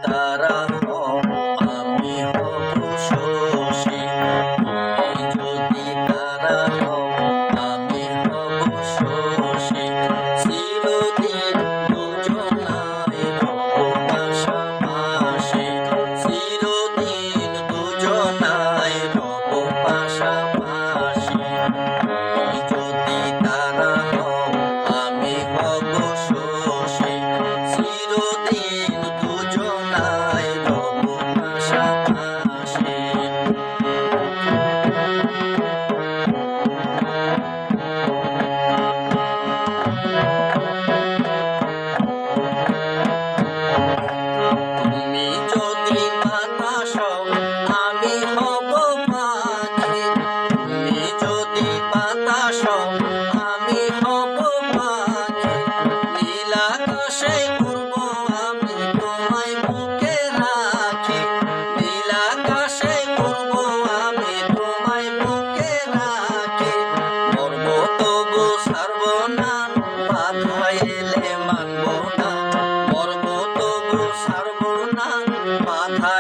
তারা হও আমি হব শশী, তুমি যদি তারা হও আমি হব শশী। চিরদিন দুজনায় রব পাশাপাশি, চিরদিন দুজনায় রব পাশাপাশি। তুমি যদি তারা হও আমি হব শশী, চিরদিন দুজনায় রব পাশাপাশি। তুমি যদি বাতাস হও আমি হব পাখি, তুমি যদি বাতাস হও আমি হব পাখি। নীল আকাশে উড়ব আমি তোমায় বুকে রাখি, নীল আকাশে উড়ব আমি তোমায় বুকে রাখি। মরব তবু ছাড়ব না, বাধা এলে মানব না, মরব তবু ছাড়ব না, বাধা